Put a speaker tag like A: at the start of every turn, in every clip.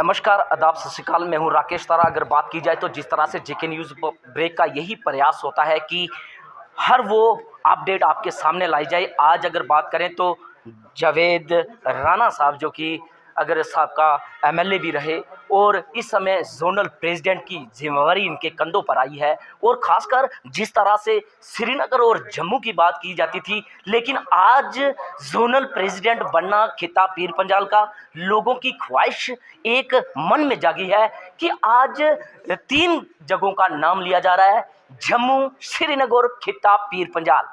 A: नमस्कार, आदाब, सत श्री अकाल। मैं हूं राकेश तारा। अगर बात की जाए तो जिस तरह से जेके न्यूज़ ब्रेक का यही प्रयास होता है कि हर वो अपडेट आपके सामने लाई जाए। आज अगर बात करें तो जावेद राणा साहब, जो कि अगर साहब का एमएलए भी रहे और इस समय जोनल प्रेसिडेंट की जिम्मेवारी इनके कंधों पर आई है। और ख़ासकर जिस तरह से श्रीनगर और जम्मू की बात की जाती थी, लेकिन आज जोनल प्रेसिडेंट बनना खिताब पीर पंजाल का, लोगों की ख्वाहिश एक मन में जागी है कि आज 3 जगहों का नाम लिया जा रहा है, जम्मू, श्रीनगर, खिताब पीर पंजाल।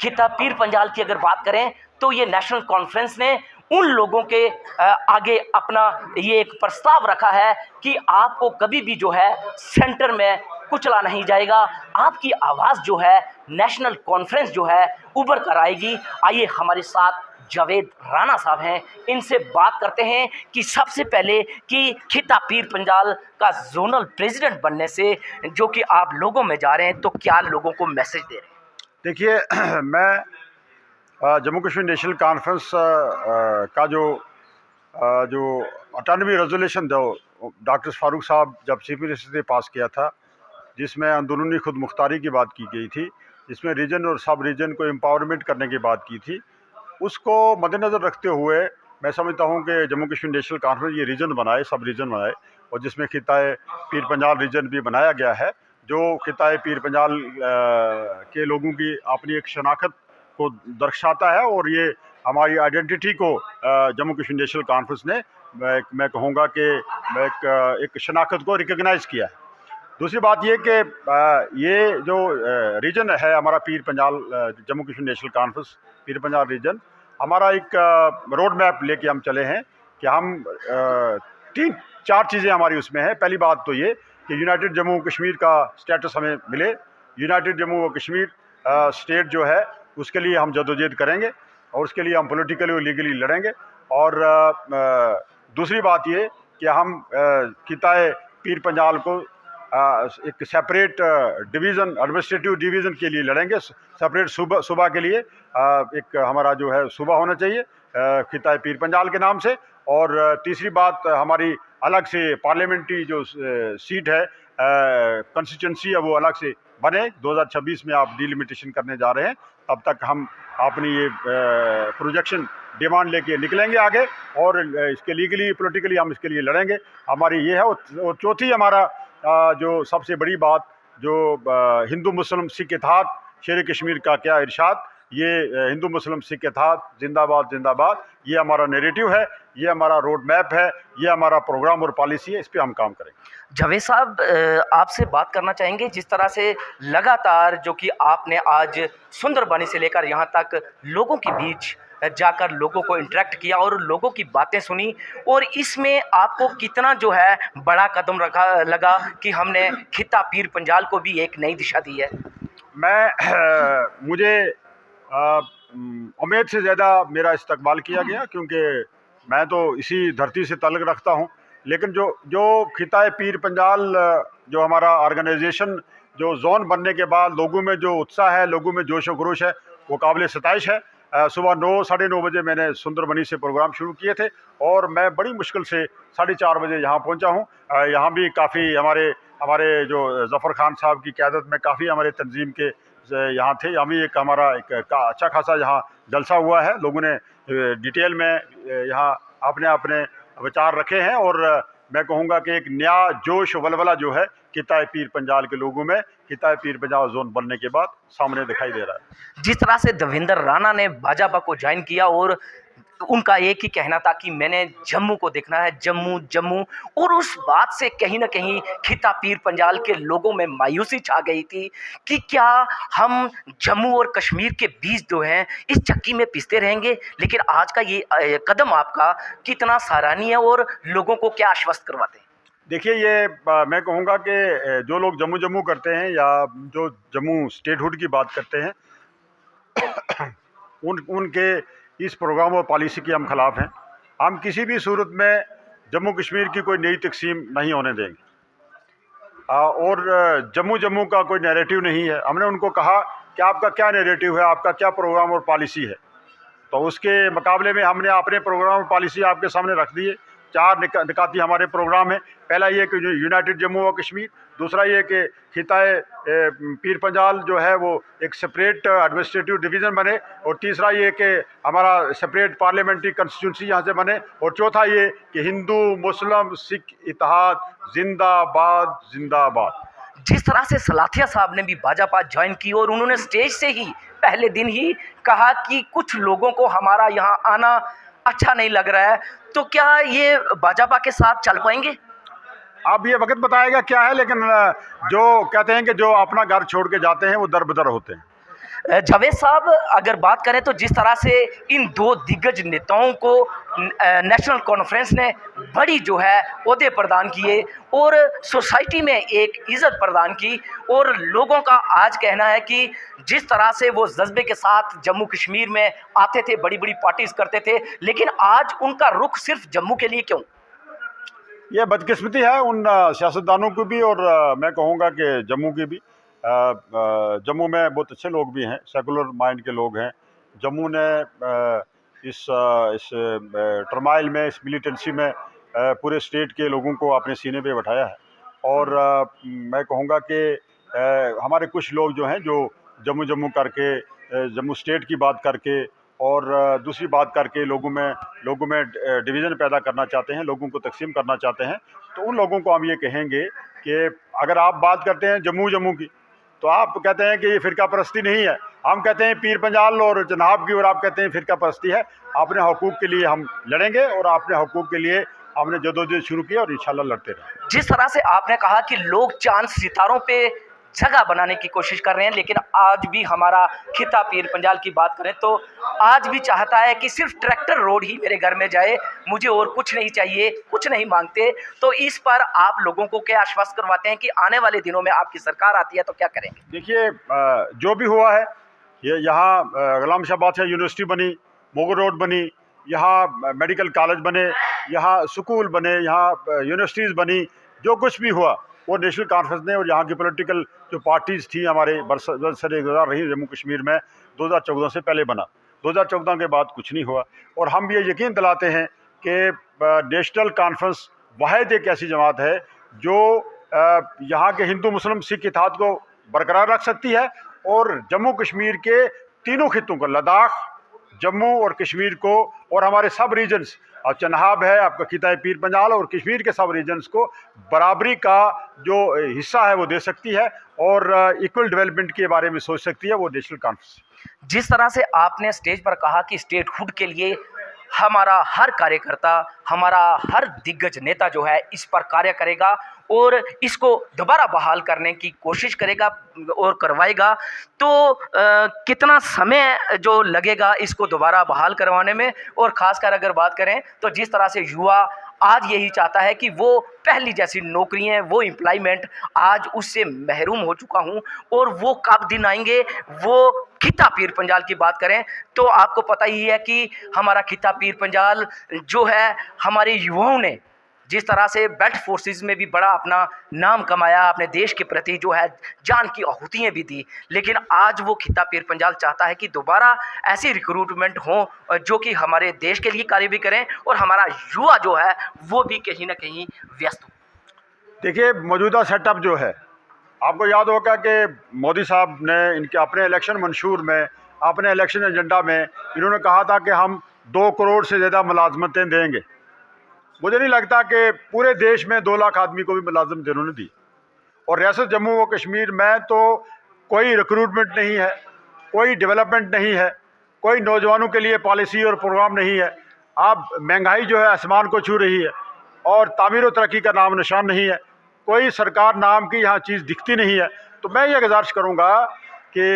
A: खिताब पीर पंजाल की अगर बात करें तो ये नेशनल कॉन्फ्रेंस ने उन लोगों के आगे अपना ये एक प्रस्ताव रखा है कि आपको कभी भी जो है सेंटर में कुचला नहीं जाएगा। आपकी आवाज़ जो है नेशनल कॉन्फ्रेंस जो है उभर कर आएगी। आइए हमारे साथ जावेद राणा साहब हैं, इनसे बात करते हैं कि सबसे पहले कि खिताब पीर पंजाल का जोनल प्रेसिडेंट बनने से जो कि आप लोगों में जा रहे हैं, तो क्या लोगों को मैसेज दे रहे हैं?
B: देखिए, मैं जम्मू कश्मीर नेशनल कॉन्फ्रेंस का जो अटानवी रेजोल्यूशन डॉक्टर फारूक साहब जब चीफ मिनिस्टर ने पास किया था, जिसमें अंदरूनी खुद मुख्तारी की बात की गई थी, जिसमें रीजन और सब रीजन को एम्पावरमेंट करने की बात की थी, उसको मद्देनज़र रखते हुए मैं समझता हूँ कि जम्मू कश्मीर नेशनल कॉन्फ्रेंस ये रीजन बनाए, सब रीजन बनाए, और जिसमें खिताए पीर पंजाल रीजन भी बनाया गया है, जो खिताए पीर पंजाल के लोगों की अपनी एक शनाख्त को दर्शाता है। और ये हमारी आइडेंटिटी को जम्मू कश्मीर नेशनल कॉन्फ्रेंस ने मैं कहूँगा कि एक शनाख्त को रिकग्नाइज़ किया है। दूसरी बात ये कि ये जो रीजन है हमारा Pir Panjal, Jammu Kashmir national conference Pir Panjal reason, हमारा एक रोड मैप लेके हम चले हैं कि हम 3-4 चीज़ें हमारी उसमें हैं। पहली बात तो ये कि यूनाइटेड जम्मू कश्मीर का स्टेटस हमें मिले। यूनाइटेड जम्मू और कश्मीर स्टेट जो है उसके लिए हम जदोजहद करेंगे और उसके लिए हम पॉलिटिकली और लीगली लड़ेंगे। और दूसरी बात ये कि हम खिताए पीर पंजाल को एक सेपरेट डिवीज़न, एडमिनिस्ट्रेटिव डिवीज़न के लिए लड़ेंगे, सेपरेट सूबा के लिए एक हमारा जो है सूबा होना चाहिए खिताए पीर पंजाल के नाम से। और तीसरी बात, हमारी अलग से पार्लियामेंट्री जो सीट है, कंस्टिट्यूंसी है, वो अलग से बने। 2026 में आप डिलिमिटेशन करने जा रहे हैं, तब तक हम अपनी ये प्रोजेक्शन डिमांड लेके निकलेंगे आगे और इसके लीगली पॉलिटिकली हम इसके लिए लड़ेंगे। हमारी ये है। और चौथी हमारा जो सबसे बड़ी बात, जो हिंदू मुस्लिम सिख इत्तेहाद, शेर कश्मीर का क्या इरशाद, ये हिंदू मुस्लिम सिख इत्तेहाद जिंदाबाद जिंदाबाद, ये हमारा नैरेटिव है, ये हमारा रोड मैप है, ये हमारा प्रोग्राम और पॉलिसी है। इस पे हम काम करेंगे।
A: जावेद साहब, आपसे बात करना चाहेंगे, जिस तरह से लगातार जो कि आपने आज सुंदरबनी से लेकर यहाँ तक लोगों के बीच जाकर लोगों को इंटरेक्ट किया और लोगों की बातें सुनी, और इसमें आपको कितना जो है बड़ा कदम लगा कि हमने खिताब पीर पंजाल को भी एक नई दिशा दी है?
B: मुझे उम्मीद से ज़्यादा मेरा इस्तकबाल किया गया, क्योंकि मैं तो इसी धरती से ताल्लुक़ रखता हूँ। लेकिन जो खिताए पीर पंजाल जो हमारा ऑर्गेनाइजेशन जो जोन बनने के बाद लोगों में जो उत्साह है, लोगों में जोश व खरोश है, वो काबिल सताइश है। सुबह 9, साढ़े 9 बजे मैंने सुंदरबनी से प्रोग्राम शुरू किए थे और मैं बड़ी मुश्किल से 4:30 बजे यहाँ पहुँचा हूँ। यहाँ भी काफ़ी हमारे जो ज़फ़र खान साहब की क़यादत में काफ़ी हमारे तंजीम के यहाँ थे। यहाँ भी एक हमारा अच्छा खासा यहाँ जलसा हुआ है। लोगों ने डिटेल में यहाँ अपने विचार रखे हैं और मैं कहूँगा कि एक नया जोश वलवला जो है खिताए पीर पंजाल के लोगों में खिताए पीर पंजाल जोन बनने के बाद सामने दिखाई दे रहा है।
A: जिस तरह से देवेंद्र राणा ने भाजपा को ज्वाइन किया और उनका एक ही कहना था कि मैंने जम्मू को देखना है, जम्मू जम्मू, और उस बात से कहीं ना कहीं खिताब पीर पंजाल के लोगों में मायूसी छा गई थी कि क्या हम जम्मू और कश्मीर के बीच जो हैं इस चक्की में पिसते रहेंगे। लेकिन आज का ये कदम आपका कितना सराहनीय है और लोगों को क्या आश्वस्त करवाते हैं?
B: देखिए, ये मैं कहूँगा कि जो लोग जम्मू करते हैं या जो जम्मू स्टेटहुड की बात करते हैं उनके इस प्रोग्राम और पॉलिसी के हम खिलाफ हैं। हम किसी भी सूरत में जम्मू कश्मीर की कोई नई तकसीम नहीं होने देंगे और जम्मू का कोई नैरेटिव नहीं है। हमने उनको कहा कि आपका क्या नैरेटिव है, आपका क्या प्रोग्राम और पॉलिसी है, तो उसके मुकाबले में हमने अपने प्रोग्राम और पॉलिसी आपके सामने रख दिए चार निकाती हमारे प्रोग्राम हैं। पहला ये कि यूनाइटेड जम्मू और कश्मीर, दूसरा ये कि खिताए पीर पंजाल जो है वो एक सेपरेट एडमिनिस्ट्रेटिव डिवीज़न बने, और तीसरा ये कि हमारा सेपरेट पार्लियामेंट्री कंस्टिट्यूंसी यहाँ से बने, और चौथा ये कि हिंदू मुस्लिम सिख इत्तेहाद जिंदाबाद जिंदाबाद।
A: जिस तरह से सलाथिया साहब ने भी भाजपा ज्वाइन की और उन्होंने स्टेज से ही पहले दिन ही कहा कि कुछ लोगों को हमारा यहाँ आना अच्छा नहीं लग रहा है, तो क्या ये भाजपा के साथ चल पाएंगे?
B: अब ये वक्त बताएगा क्या है, लेकिन जो कहते हैं कि जो अपना घर छोड़ के जाते हैं वो दर-बदर होते हैं।
A: जावेद साहब, अगर बात करें तो जिस तरह से इन दो दिग्गज नेताओं को नेशनल कॉन्फ्रेंस ने बड़ी जो है ओहदे प्रदान किए और सोसाइटी में एक इज़्ज़त प्रदान की, और लोगों का आज कहना है कि जिस तरह से वो जज्बे के साथ जम्मू कश्मीर में आते थे, बड़ी बड़ी पार्टीज करते थे, लेकिन आज उनका रुख सिर्फ जम्मू के लिए क्यों?
B: ये बदकिस्मती है उन सियासतदानों की भी, और मैं कहूँगा कि जम्मू की भी। जम्मू में बहुत अच्छे लोग भी हैं, सेकुलर माइंड के लोग हैं। जम्मू ने इस टर्माइल में, इस मिलिटेंसी में पूरे स्टेट के लोगों को अपने सीने पे बैठाया है, और मैं कहूँगा कि हमारे कुछ लोग जो हैं जो जम्मू करके जम्मू स्टेट की बात करके और दूसरी बात करके लोगों में डिवीज़न पैदा करना चाहते हैं, लोगों को तकसीम करना चाहते हैं, तो उन लोगों को हम ये कहेंगे कि अगर आप बात करते हैं जम्मू की, तो आप कहते हैं कि ये फ़िरका परस्ती नहीं है। हम कहते हैं पीर पंजाल और जनाब की, और आप कहते हैं फ़िरका परस्ती है। अपने हकूक़ के लिए हम लड़ेंगे, और अपने हकूक़ के लिए हमने जदोजहद शुरू की और इंशाल्लाह लड़ते रहेंगे।
A: जिस तरह से आपने कहा कि लोग चांद सितारों पे जगह बनाने की कोशिश कर रहे हैं, लेकिन आज भी हमारा खिता पीर पंजाल की बात करें तो आज भी चाहता है कि सिर्फ ट्रैक्टर रोड ही मेरे घर में जाए, मुझे और कुछ नहीं चाहिए, कुछ नहीं मांगते। तो इस पर आप लोगों को क्या आश्वस्त करवाते हैं कि आने वाले दिनों में आपकी सरकार आती है तो क्या करेंगे?
B: देखिए, जो भी हुआ है, ये यहाँ गुलाम शाह बादशाह यूनिवर्सिटी बनी, मोगल रोड बनी, यहाँ मेडिकल कॉलेज बने, यहाँ स्कूल बने, यहाँ यूनिवर्सिटीज़ बनी, जो कुछ भी हुआ वो नेशनल कॉन्फ्रेंस ने और यहाँ की पॉलिटिकल जो पार्टीज़ थी हमारे बरसरे गुज़ार रही जम्मू कश्मीर में, 2014 से पहले बना। 2014 के बाद कुछ नहीं हुआ, और हम ये यकीन दिलाते हैं कि नेशनल कॉन्फ्रेंस वाहिद एक ऐसी जमात है जो यहाँ के हिंदू मुस्लिम सिख इत्तेहाद को बरकरार रख सकती है, और जम्मू कश्मीर के तीनों खित्तों को, लद्दाख, जम्मू और कश्मीर को, और हमारे सब रीजन्स, और चनाब है आपका खिता पीर पंजाल और कश्मीर के सब रीजन्स को बराबरी का जो हिस्सा है वो दे सकती है, और इक्वल डेवलपमेंट के बारे में सोच सकती है वो नेशनल कॉन्फ्रेंस।
A: जिस तरह से आपने स्टेज पर कहा कि स्टेटहुड के लिए हमारा हर कार्यकर्ता, हमारा हर दिग्गज नेता जो है इस पर कार्य करेगा और इसको दोबारा बहाल करने की कोशिश करेगा और करवाएगा, तो कितना समय जो लगेगा इसको दोबारा बहाल करवाने में? और ख़ासकर अगर बात करें तो जिस तरह से युवा आज यही चाहता है कि वो पहली जैसी नौकरियां, वो एम्प्लॉयमेंट, आज उससे महरूम हो चुका हूं, और वो कब दिन आएंगे? वो खिता पीर पंजाल की बात करें तो आपको पता ही है कि हमारा खिता पीर पंजाल जो है, हमारे युवाओं ने जिस तरह से बेल्ट फोर्सेस में भी बड़ा अपना नाम कमाया, अपने देश के प्रति जो है जान की आहुतियाँ भी दी, लेकिन आज वो खिता पीर पंजाल चाहता है कि दोबारा ऐसी रिक्रूटमेंट हो जो कि हमारे देश के लिए कार्य भी करें और हमारा युवा जो है वो भी कहीं ना कहीं व्यस्त हो।
B: देखिए, मौजूदा सेटअप जो है, आपको याद होगा कि मोदी साहब ने इनके अपने इलेक्शन मंशूर में, अपने इलेक्शन एजेंडा में इन्होंने कहा था कि हम 2 करोड़ से ज़्यादा मुलाजमतें देंगे। मुझे नहीं लगता कि पूरे देश में 2 लाख आदमी को भी मुलाजमत इन्होंने दी, और रियासत जम्मू व कश्मीर में तो कोई रिक्रूटमेंट नहीं है, कोई डेवलपमेंट नहीं है, कोई नौजवानों के लिए पॉलिसी और प्रोग्राम नहीं है। अब महंगाई जो है आसमान को छू रही है, और तामीर व तरक्की का नाम निशान नहीं है, कोई सरकार नाम की यहाँ चीज़ दिखती नहीं है। तो मैं ये गुजारिश करूँगा कि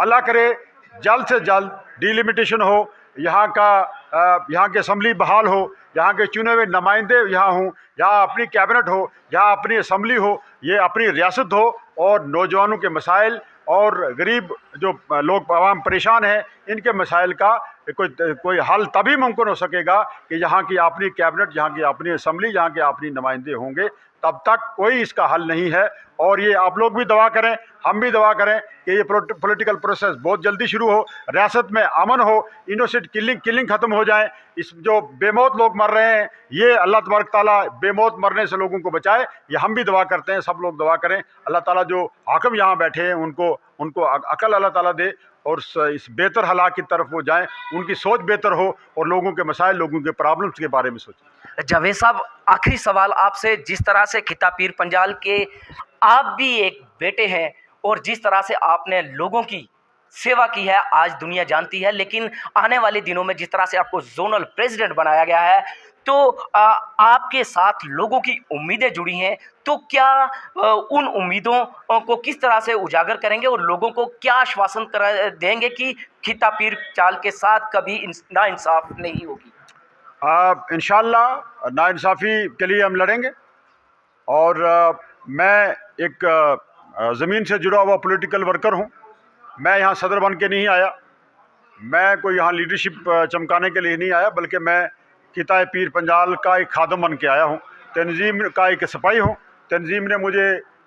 B: अल्लाह करे जल्द से जल्द डिलिमिटेशन हो, यहाँ की असम्बली बहाल हो, यहाँ के चुने हुए नुमाइंदे यहाँ हों, यहाँ अपनी कैबिनेट हो, यहाँ अपनी असम्बली हो, ये अपनी रियासत हो, और नौजवानों के मसाइल और गरीब जो लोग आवाम परेशान हैं इनके मसाइल का कोई हल तभी मुमकिन हो सकेगा कि यहाँ की अपनी कैबिनेट, यहाँ की अपनी असम्बली, यहाँ के अपनी नुमाइंदे होंगे, तब तक कोई इसका हल नहीं है। और ये आप लोग भी दुआ करें, हम भी दुआ करें कि ये पॉलिटिकल प्रोसेस बहुत जल्दी शुरू हो, रियासत में अमन हो, इनोसेंट किलिंग ख़त्म हो जाए। इस जो बेमौत लोग मर रहे हैं, ये अल्लाह तबारक ताला बेमौत मरने से लोगों को बचाए। ये हम भी दुआ करते हैं, सब लोग दुआ करें। अल्लाह ताला जो हाकिम यहाँ बैठे हैं उनको अकल अल्लाह ताला दे और इस बेहतर हालात की तरफ वो जाएं, उनकी सोच बेहतर हो और लोगों के मसाइल, लोगों के प्रॉब्लम्स के बारे में सोचें।
A: जावेद साहब, आखिरी सवाल आपसे, जिस तरह से खिता पीर पंजाल के आप भी एक बेटे हैं और जिस तरह से आपने लोगों की सेवा की है आज दुनिया जानती है, लेकिन आने वाले दिनों में जिस तरह से आपको जोनल प्रेसिडेंट बनाया गया है तो आपके साथ लोगों की उम्मीदें जुड़ी हैं, तो क्या उन उम्मीदों को किस तरह से उजागर करेंगे और लोगों को क्या आश्वासन देंगे कि खिता पीर पंजाल के साथ कभी नाइंसाफ नहीं होगी?
B: इंशाअल्लाह नाइंसाफ़ी के लिए हम लड़ेंगे। और मैं एक ज़मीन से जुड़ा हुआ पॉलिटिकल वर्कर हूँ। मैं यहाँ सदर बन के नहीं आया, मैं कोई यहाँ लीडरशिप चमकाने के लिए नहीं आया, बल्कि मैं खिता पीर पंजाल का एक खादम बन के आया हूँ, तंजीम का एक सिपाही हूँ। तंजीम ने मुझे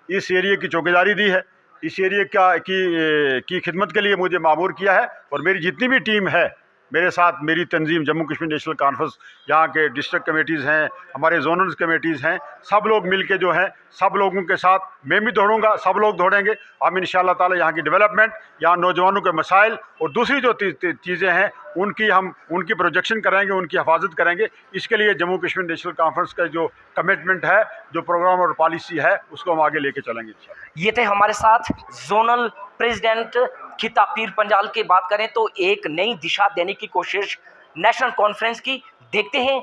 B: इस एरिया की चौकीदारी दी है, इस एरिया की खिदमत के लिए मुझे मामूर किया है। और मेरी जितनी भी टीम है मेरे साथ, मेरी तंजीम जम्मू कश्मीर नेशनल कॉन्फ्रेंस, यहाँ के डिस्ट्रिक्ट कमेटीज़ हैं, हमारे जोनल कमेटीज़ हैं, सब लोग मिल के जो हैं, सब लोगों के साथ मैं भी दौड़ूंगा, सब लोग दौड़ेंगे। हम इंशाअल्लाह ताला यहाँ की डेवलपमेंट, यहाँ नौजवानों के मसाइल और दूसरी जो चीज़ें हैं उनकी प्रोजेक्शन करेंगे, उनकी हिफाजत करेंगे। इसके लिए जम्मू कश्मीर नेशनल कॉन्फ्रेंस का जो कमिटमेंट है, जो प्रोग्राम और पॉलिसी है, उसको हम आगे लेके चलेंगे।
A: ये थे हमारे साथ जोनल प्रेसिडेंट खिता पीर पंजाल की। बात करें तो एक नई दिशा देने की कोशिश नेशनल कॉन्फ्रेंस की। देखते हैं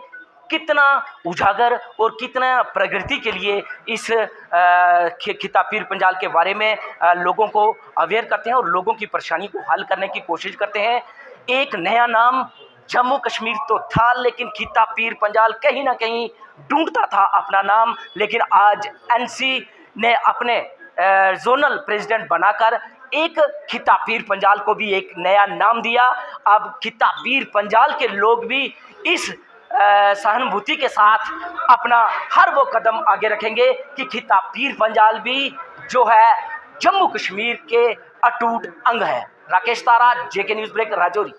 A: कितना उजागर और कितना प्रगति के लिए इस खिता पीर पंजाल के बारे में लोगों को अवेयर करते हैं और लोगों की परेशानी को हल करने की कोशिश करते हैं। एक नया नाम जम्मू कश्मीर तो था, लेकिन खिता पीर पंजाल कहीं ना कहीं ढूंढता था अपना नाम, लेकिन आज एनसी ने अपने जोनल प्रेसिडेंट बनाकर एक खिता पीर पंजाल को भी एक नया नाम दिया। अब खिता पीर पंजाल के लोग भी इस सहानुभूति के साथ अपना हर वो कदम आगे रखेंगे कि खिता पीर पंजाल भी जो है जम्मू कश्मीर के अटूट अंग है। राकेश तारा, जेके न्यूज़ ब्रेक, राजौरी।